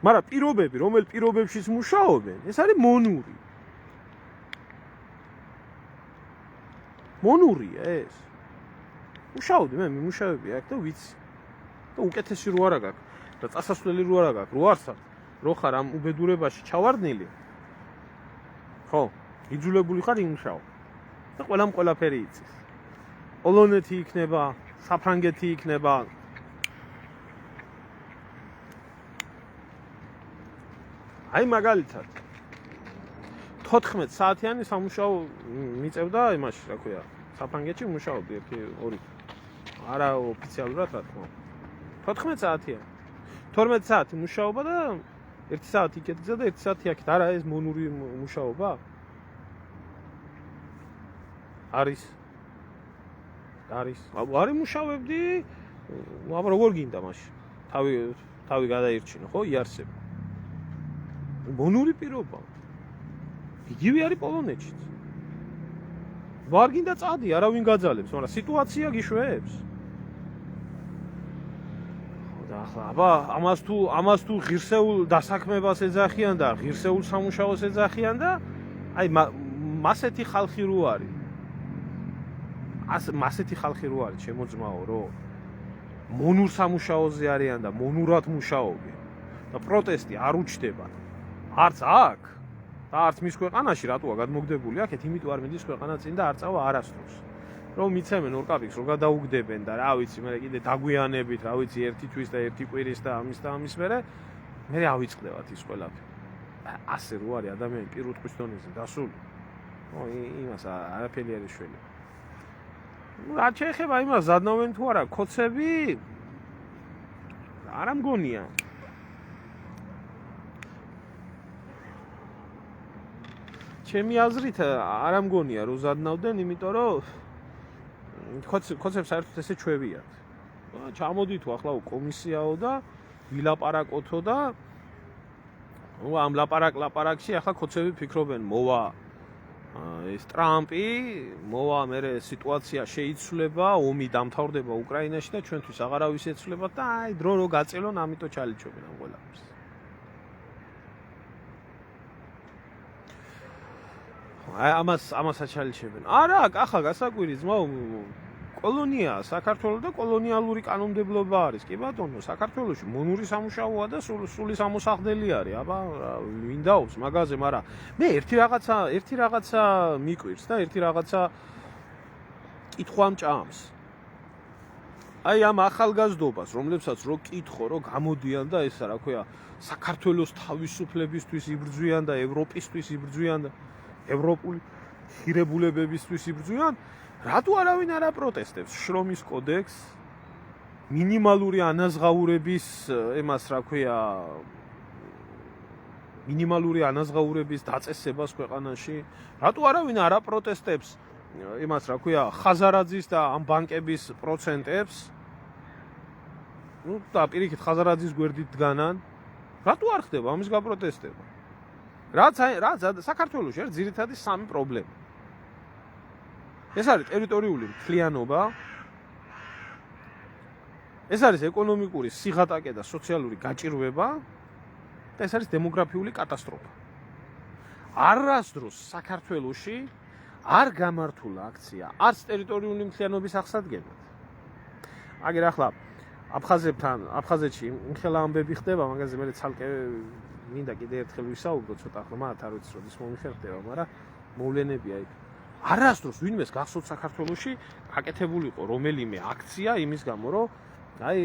მაგრამ პირობები რომელ პირობებშიც მუშაობენ ეს არის მონურია ეს მუშაობდი მე მიმუშავები აქ და ვიცი და უკეთესი რო არა გაქვს და წასასვლელი რო არა გაქვს რო არსად რო ხარ ამ უბედურებაში ჩავარდნილი ხო იძულებული ხარ იმუშაო და ყველაფერი იცის პოლონეთი იქნება საფრანგეთი იქნება აი მაგალითად 14 საათიანი სამუშაო მიწევდა იმაში, რა ქვია, საფრანგეთში მუშაობდი 1-2. არა ოფიციალურად, რა თქმა უნდა. 14 საათიანი. 12 საათი მუშაობა და 1 საათი იქეთგზა და 1 საათი აქეთ. არა ეს მონური მუშაობა? არის. არი მუშავებდი, აბა როგორ გინდა მაშინ? თავი გადაირჩინო, ხო, იარსებ. მონური პირობა. იგივე არის პოლონეთშიც. ვარ გინდა წადი, არავინ გაძალებს, მაგრამ სიტუაცია გიშვებს. და ახლა აბა ამას თუ ღირსეულ დასაქმებას ეძახიან და ღირსეულ სამუშაოს ეძახიან და აი მასეთი ხალხი რო არის. მასეთი ხალხი რო არის, ჩემო ძმაო, რომ მონურ სამუშაოზე არიან და მონურად მუშაობენ და პროტესტი არ უჩდება. არც აქ და არც მის ქვეყანაში რატოა გადმოგდებული აქეთ, იმიტომ არ მიდის ქვეყანა წინ და არ წავა არასდროს. რომ მიცემენ ორკაპიკს, რომ გადაუგდებენ და რა ვიცი, მე კიდე დაგვიანებით, რა ვიცი, ერთი თვის და ერთი კვირის და ამის მე ავიწყდებათ ის ყველაფერი. ასე რო არის ადამიანი პირუტყვის დონეზე დასული. იმას არაფერი არ ეშველი. რა შეეხება იმას ზადნავენ თუ არა კოცები? არა მგონია. ჩემი აზრით არა მგონია რომ ზადნავდნენ, იმიტომ რომ კოცებს საერთოდ ესე ჩვევიათ. ჩამოდით ახლა კომისიაო და ვილაპარაკოთო და ამ ლაპარაკში ახლა კოცები ფიქრობენ მოვა ეს ტრამპი, მოვა მერე სიტუაცია შეიცვლება, ომი დამთავრდება უკრაინაში და ჩვენთვის აღარავის ეცვლება და აი დრო რო გაწელონ, ამიტომ ჩალიჩობენ ამ ყველაფერს. ამას აჩალიჩებენ. არა, ახლა გასაკვირი ძმაო, კოლონია საქართველოს და კოლონიალური კანონმდებლობა არის. კი ბატონო, საქართველოში მონური სამუშაოა და სული სამოსახდელი არის. აბა ვინ დაობს მაგაზე, მაგრამ მე ერთი რაღაცა მიკვირს და ერთი რაღაცა კითხვა მჭამს. აი ამ ახალგაზრდობას, რომლებსაც რო კითხო, რო გამოდიან და ესა რა ქვია, საქართველოს თავისუფლებისთვის იბრძვიან და ევროპისთვის იბრძვიან და ევროპული ღირებულებებისთვის იბრძვიან, რატო არავინ არ აპროტესტებს შრომის კოდექს, მინიმალური ანაზღაურების იმას რა ქვია, მინიმალური ანაზღაურების დაწესებას ქვეყანაში, რატო არავინ არ აპროტესტებს იმას რა ქვია, ხაზარაძის და ამ ბანკების პროცენტებს, და პირიქით ხაზარაძის გვერდით დგანან, რატო არ ხდება ამის გაპროტესტება? რაც საქართველოში არის ძირითადი სამი პრობლემა. ეს არის ტერიტორიული მთლიანობა, ეს არის ეკონომიკური სიღატაკე და სოციალური გაჭირვება და ეს არის დემოგრაფიული კატასტროფა. არასდროს საქართველოში არ გამართულა აქცია არც ტერიტორიული მთლიანობის აღსადგენად. აგერ ახლა აფხაზეთში იმხელა ამბები ხდება, მაგაზე მე ცალკე მინდა კიდე ერთხელ ვისაუბრო, ცოტა ახლა მათ არ ვიცი როდის მომიხერხდება, მაგრამ მოვლენებია იქ. არასდროს ვინმეს გახსოვთ საქართველოში გაკეთებულიყო რომელიმე აქცია იმის გამო, რომ აი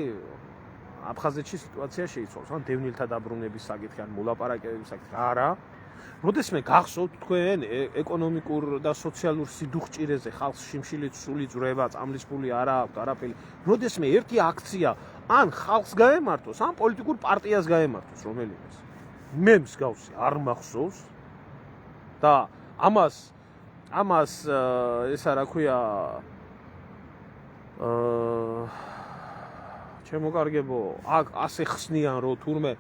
აფხაზეთში სიტუაცია შეიცვალოს, ან დევნილთა დაბრუნების საკითხი, ან მოლაპარაკებების საკითხი, არა. როდესმე გახსოვთ თქვენ ეკონომიკურ და სოციალურ სიდუხჭირეზე ხალხს შიმშილით სული ძვრება, წამლისფული არა აქვს, არაფერი. როდესმე ერთი აქცია ან ხალხს გაემართოს, ან პოლიტიკურ პარტიას გაემართოს რომელიმეს. მე მსგავსი არ მახსოვს და ამას ესა რა ქვია შემოგარგებო, აქ ასე ხსნიან, რომ თურმე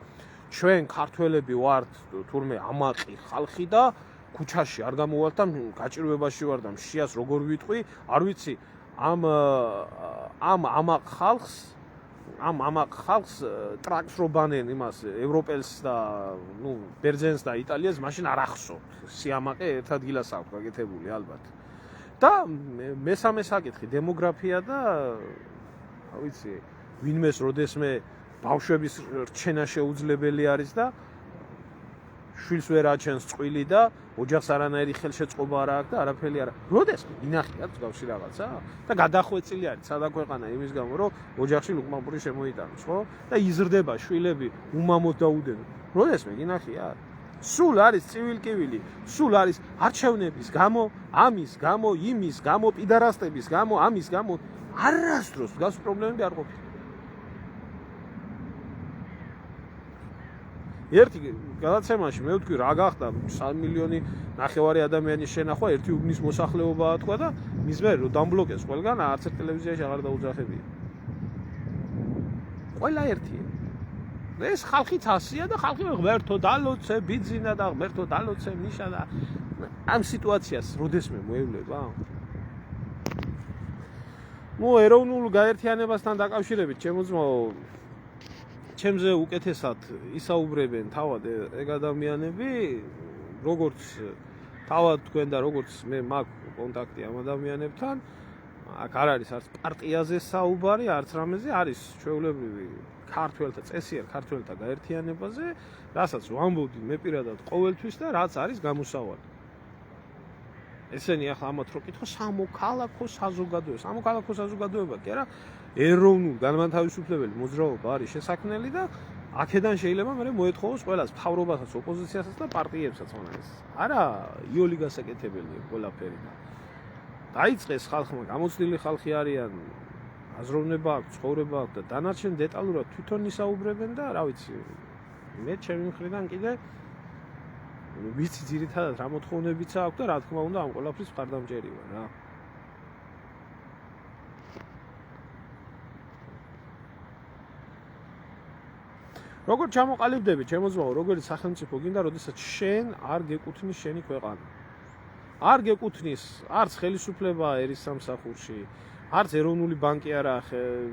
ჩვენ ქართველები ვართ თურმე ამაყი ხალხი და ქუჩაში არ გამოვალთ და გაჭირვებაში ვარ და მშიას როგორ ვიტყვი, არ ვიცი, ამ ამაყ ხალხს ტრაკს რობანენ იმას ევროპელს და ბერძენს და იტალიას მაშინ არ ახსოვთ. სიამაყე ერთ ადგილას აქვს გაკეთებული ალბათ. და მესამე საკითხი დემოგრაფია და რა ვიცი, ვინმეს როდესმე ბავშვების რჩენა შეუძლებელი არის და შვილს ვერ აჩენს წყვილი და ოჯახს არანაირი ხელშეწყობა არ აქვს და არაფერი არა. როდესმე ინახია მსგავსი რაღაცა და გადახვეწილი არის სადა ქვეყანა იმის გამო, რომ ოჯახში ლუკმაპური შემოიტანოს, ხო? და იზრდება შვილები უმამოდ დაუდენო. როდესმე ინახია. სულ არის civilკივილი, სულ არის არჩევნების გამო, ამის გამო, იმის გამო, პიდარასტების გამო, ამის გამო არასდროს გას პრობლემები არ ყოფილა. ერთი გადაცემაში მე ვთქვი რა გახდა 3 მილიონი ნახევარი ადამიანის შენახვა ერთი უბნის მოსახლეობაა თქვა და მის მერე რომ დამბლოკეს ყველგან არც ერთ ტელევიზიაში აღარ დაუძახებია. ყველა ერთია. ეს ხალხიც ასია და ხალხი ღმერთო დალოცე, ბიძინა და ღმერთო დალოცე, ნიშა და ამ სიტუაციას როდესმე მოევლება? ეროვნულ გაერთიანებასთან დაკავშირებით ჩემო ძმაო ჩემზე უკეთესად ისაუბრებენ თავად ეგ ადამიანები, როგორც თავად თქვენ და როგორც მე მაქვს კონტაქტი ამ ადამიანებთან, აქ არ არის არც პარტიაზე საუბარი, არც რამეზე, არის ჩვეულებრივი ქართველთა წესიერ ქართველთა გაერთიანებაზე, რასაც ვამბობდი მე პირადად ყოველთვის და რაც არის გამოსავალი. ესენი ახლა ამათ რო კითხო სამოქალაქო საზოგადოება. სამოქალაქო საზოგადოება კი არა, ეროვნულ განმათავისუფლებელი მოძრაობა არის შესაქმნელი და აქედან შეიძლება მე მოეთხოვოს ყველას, მთავრობასაც, ოპოზიციასაც და პარტიებსაც მონას. არა, იოლი გასაკეთებელია ყველაფერი და დაიწყეს ხალხმა, გამოცდილი ხალხი არიან, აზროვნება აქვს, ცხოვრება აქვს და დანარჩენ დეტალურად თვითონ ისაუბრებენ და რა ვიცი, მე ჩემი მხრიდან კიდე ვიცი ძირითადად რა მოთხოვნებიც აქვს და რა თქმა უნდა ამ ყველაფრის მხარდამჭერი ვარ რა. როგორ ჩამოყალიბდები ჩემო ძმაო, როგორი სახელმწიფო გინდა, როდესაც შენ არ გეკუთვნის შენი ქვეყანა. არ გეკუთვნის არც ხელისუფლება ერის სამსახურში, არც ეროვნული ბანკი არაა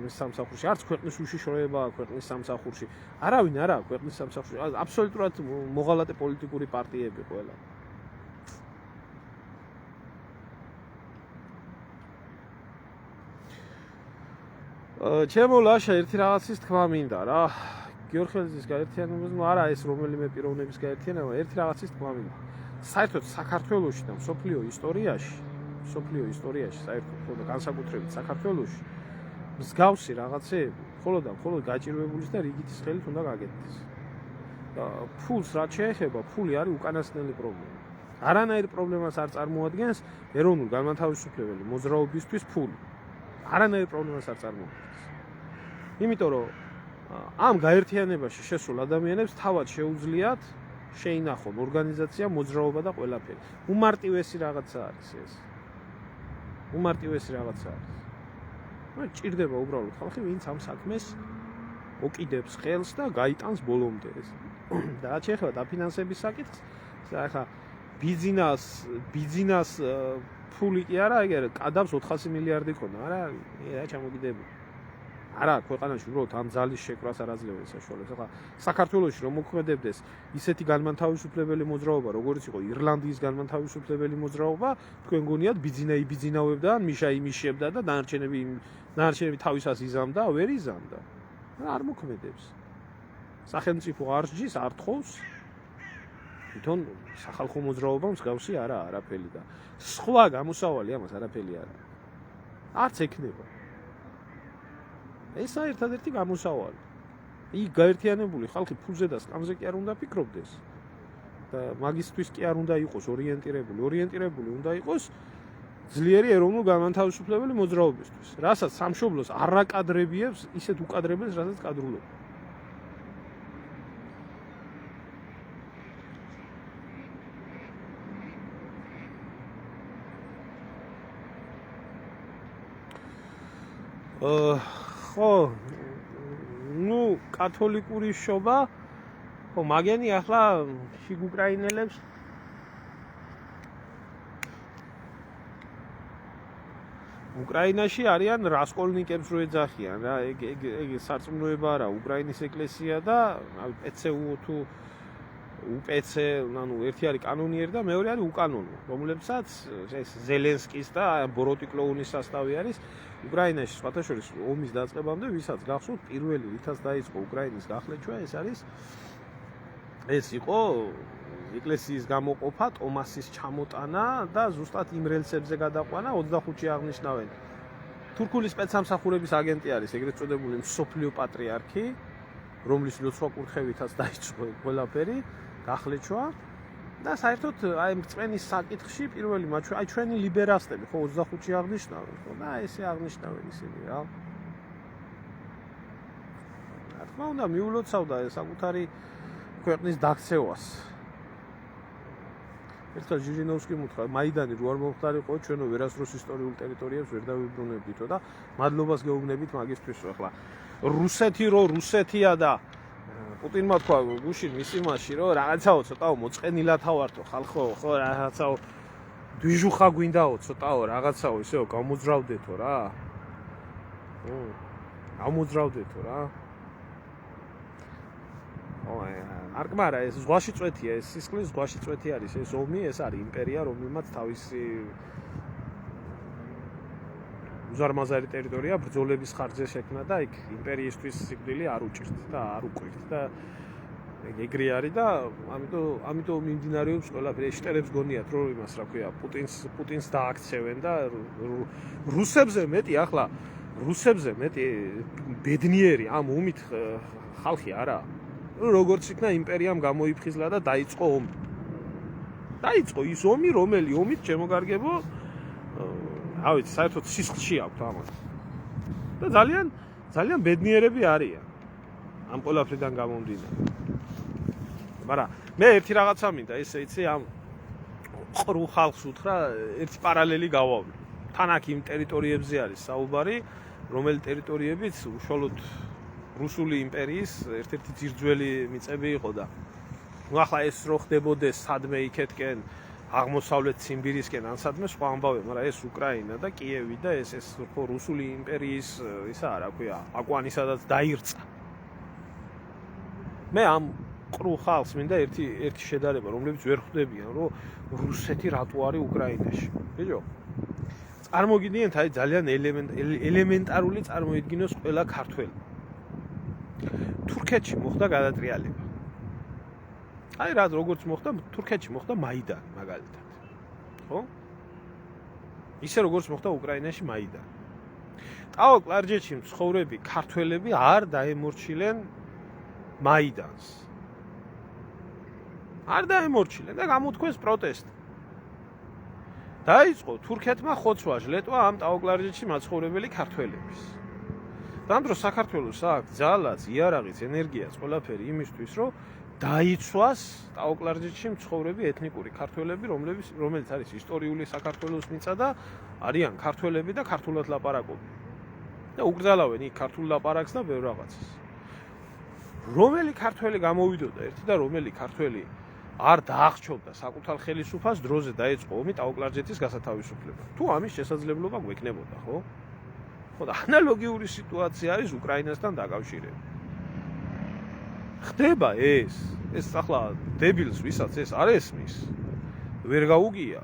სამსახურში, არც ქვეყნის უშიშროება ქვეყნის სამსახურში. არავინ არაა ქვეყნის სამსახურში. აბსოლუტურად მოღალატე პოლიტიკური პარტიები ყველა. ჩემო ლაშა ერთი რაღაცის თქმა მინდა რა. გიორხელძის გაერთიანებას, არა ეს რომელიმე პიროვნების გაერთიანება, ერთი რაღაცის თქმა მინდა. საერთოდ საქართველოში და მსოფლიო ისტორიაში საერთოდ და განსაკუთრებით საქართველოში მსგავსი რაღაცეები მხოლოდ და მხოლოდ გაჭირვებულის და რიგითის ხელით უნდა გაკეთდეს. და ფულს რაც შეეხება, ფული არის უკანასკნელი პრობლემა. არანაირ პრობლემას არ წარმოადგენს ეროვნულ განმათავისუფლებელი მოძრაობისთვის ფული. არანაირ პრობლემას არ წარმოადგენს. იმიტომ რომ ამ გაერთიანებაში შესულ ადამიანებს თავად შეუძლიათ შეინახონ ორგანიზაცია, მოძრაობა და ყველაფერი. უმარტივესი რაღაცა არის ეს. უმარტივესი რაღაცა არის. ჭირდება უბრალოდ ხალხი, ვინც ამ საქმეს ოკიდებს ხელს და გაიტანს ბოლომდე ეს. და რაც შეეხება დაფინანსების საკითხს, ახლა ბიზნეს ფული კი არა, ეგ კადავს 400 მილიარდი ქონა, არა, რა ჩამოგიდებული. არა, ქვეყანაში უბრალოდ ამ ძალის შეკვრას არ აძლევენ საშუალებას. ახლა საქართველოში რომ მოქმედებდეს ისეთი განმათავისუფლებელი მოძრაობა, როგორც იყო ირლანდიის განმათავისუფლებელი მოძრაობა, თქვენ გონიათ ბიზნაუებდა, მიშა იმიშებდა და დანარჩენები თავისას იზამდა, ვერ იზამდა. არ მოქმედებს. სახელმწიფო არ ჯის, არ თხოვს. თვითონ სახალხო მოძრაობა მსგავსი არაფერი და სხვა გამოსავალი ამას არაფერი არა. არც ექნება. ესა ერთადერთი გამოსავალი. იქ გაერთიანებული ხალხი ფულზე და სკამზე კი არ უნდა ფიქრობდეს. და მაგისთვის კი არ უნდა იყოს ორიენტირებული უნდა იყოს ძლიერი ეროვნულ განმათავისუფლებელი მოძრაობისთვის. რასაც სამშობლოს არ აკადრებიებს, ისეთ უკადრებელს, რასაც კადრულობენ. ხო, კათოლიკური შობა, ხო, მაგენი ახლა შიგ უკრაინელებს უკრაინაში არიან რასკოლნიკებს რო ეძახიან რა, ეგ სარწმუნოება არა, უკრაინის ეკლესია და პეცეუ თუ UPC, ანუ ერთი არის კანონიერი და მეორე არის უკანონო, რომლებსაც ეს ზელენსკის და ბოროტიკლოუნის სასტავი არის. უკრაინაში სხვათა შორის ომის დაწყებამდე ვისაც გახსოვთ, პირველი რითაც დაიწყო უკრაინის გახლეჩვა, ეს იყო ეკლესიის გამოყოფა, ტომასის ჩამოტანა და ზუსტად იმ რელსებზე გადაყვანა 25-ში აღნიშნავენ. თურქული სპეცსამსახურების აგენტი არის ეგრეთ წოდებული მსოფლიო პატრიარქი, რომლის ლოცვა კურთხევითაც დაიწყო ყველაფერი გახლეჩვა და საერთოდ აი მწვენის საკითხში პირველი აი ჩვენი ლიბერალისტები ხო 25-ში აღნიშნავენ ხო და ესე აღნიშნავენ ისინი რა. რა თქმა უნდა მიულოცავდა საკუთარი ქვეყნის დაქცევას. ერთხელ ჟირინოვსკიმ უთხრა მაიდანი რო არ მომხდარიყო ჩვენო ვერასდროს ისტორიულ ტერიტორიებს ვერ დავიბრუნებდითო და მადლობას გეუბნებით მაგისთვის ახლა რუსეთი რო რუსეთია და პუტინმა თქვა გუშინ მის იმაში რომ რაღაცაო ცოტაო მოწყენილათა ვართო ხალხო ხო რაღაცაო დვიჟუხა გვინდაო ცოტაო რაღაცაო ისეო გამოძრავდეთო რა. გამოძრავდეთო რა. არკმარა ეს ზღვაში წვეთია ეს სისხლის ზღვაში წვეთი არის ეს ომი ეს არის იმპერია რომელმაც თავისი უზარმაზარი ტერიტორია ბრძოლების ხარჯზე შექმნა და იქ იმპერიისთვის სიკვდილი არ უჭირთ და არ უკვირთ და ეგრე არის და ამიტომ მიმდინარეობს ყველაფერი შტერებს გონიათ რომ იმას რა ქვია პუტინს დააქცევენ და რუსებზე მეტი ბედნიერი ამ ომით ხალხი არა როგორც იქნა იმპერიამ გამოიფხიზლა და დაიწყო ომი. დაიწყო ის ომი, რომელი ომით შემოგარგებო, რა ვიცი, საერთოდ სისხლში აქვს ამას. და ძალიან ბედნიერები არიან ამ ყველაფრიდან გამომდინარე. მაგრამ მე ერთი რაღაცა მინდა, ესე იცი, ამ ყრუ ხალხს უთხრა, ერთი პარალელი გავავლიო. თან აქ იმ ტერიტორიებზე არის საუბარი, რომელი ტერიტორიებიც უშუალოდ რუსული იმპერიის ერთ-ერთი ძირძველი მიწები იყო და ნუ ახლა ეს რო ხდებოდეს სადმე იქეთკენ აღმოსავლეთ ციმბირისკენ ან სადმე სხვა ამბავია, მაგრამ ეს უკრაინა და კიევი და ეს ხო რუსული იმპერიის ისა რა ქვია, აკვანი სადაც დაირწა. მე ამ ყრუ ხალხს მინდა ერთი შედარება, რომლებიც ვერ ხვდებიან, რომ რუსეთი რატო არის უკრაინაში. ბიჭო, წარმოგიდგენთ აი ძალიან ელემენტარული წარმოიდგინოს ყველა ქართველი. თურქეთში მოხდა გადატრიალება. აი რა როგორც მოხდა თურქეთში მოხდა მაიდანი მაგალითად. ხო? ისე როგორც მოხდა უკრაინაში მაიდანი. ტაო-კლარჯეთში მცხოვრები ქართველები არ დაემორჩილენ მაიდანს. არ დაემორჩილენ და გამოთქვეს პროტესტი. დაიწყო თურქეთმა ხოცვა ჟლეტვა ამ ტაო-კლარჯეთში მაცხოვრებელი ქართველების. ამ დროს საქართველოს აქვს ძალაც, იარაღიც, ენერგიაც, ყველაფერი იმისთვის, რომ დაიცვას ტაო-კლარჯეთში მცხოვრები ეთნიკური ქართველები, რომელიც არის ისტორიული საქართველოს მიწა და არიან ქართველები და ქართულად ლაპარაკობენ. და უკრძალავენ იქ ქართულ ლაპარაკს და ბევრ რაღაცას. რომელი ქართველი გამოვიდოდა ერთი და რომელი ქართველი არ დაახჩობდა საკუთარ ხელისუფლებას დროზე დაიწყო ომი ტაო-კლარჯეთის გასათავისუფლებლად. თუ ამის შესაძლებლობა გვექნებოდა, ხო? ხო და ანალოგიური სიტუაცია არის უკრაინასთან დაკავშირებით. ხდება ეს ახლა დებილს ვისაც ეს არ ესმის ვერ გაუგია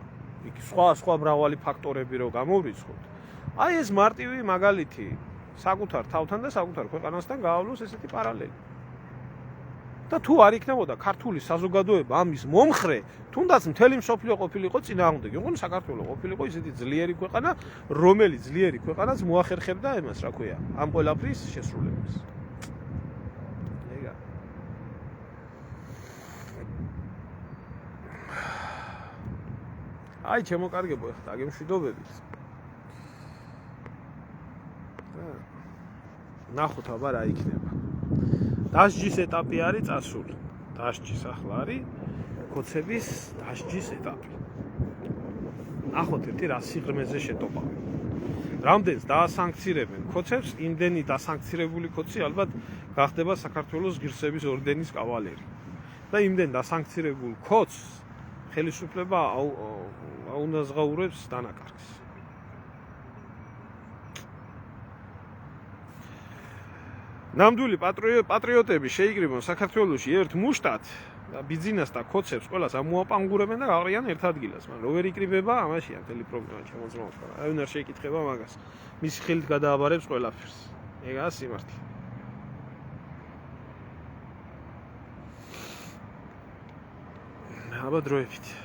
იქ სხვა მრავალი ფაქტორები რო გამოვრიცხოთ აი ეს მარტივი მაგალითი საკუთარ თავთან და საკუთარ ქვეყანასთან გაავლოს ესეთი პარალელი და თუ არ იქნებოდა ქართული საზოგადოება ამის მომხრე თუნდაც მთელი მსოფლიო ყოფილიყო წინააღმდეგ იყო საქართველოს ყოფილიყო ისეთი ძლიერი ქვეყანა რომელიც ძლიერი ქვეყანაც მოახერხებდა იმას რა ქვია ამ ყველაფრის შესრულებას აი ჩემო კარგებო ახლა დაგემშვიდობებით ნახოთ აბა რა იქნება დასჯის ეტაპი არის წასული დასჯის ახლა არის კოცების დასჯის ეტაპი ნახოთ ერთი რა სიღრმეზე შეტოპავენ რამდენს დაასანქცირებენ კოცებს იმდენი დასანქცირებული კოცი ალბათ გახდება საქართველოს ღირსების ორდენის კავალერი და იმდენ დასანქცირებულ კოცს ხელისუფლება აუნაზღაურებს დანაკარგს. ნამდვილი პატრიოტები შეიკრიბონ საქართველოში ერთ მუშტად და ბიძინას და კოცებს ყველას ამოაპანგურებენ და გაყრიან ერთ ადგილას. მაგრამ რო ვერ იკრიბება, ამაშია მთელი პრობლემა შემოძრაობს. არავინ არ შეიკითხება მაგას. მის ხელით გადააბარებს ყველაფერს. ეგაა სიმართლე. აბა დროებით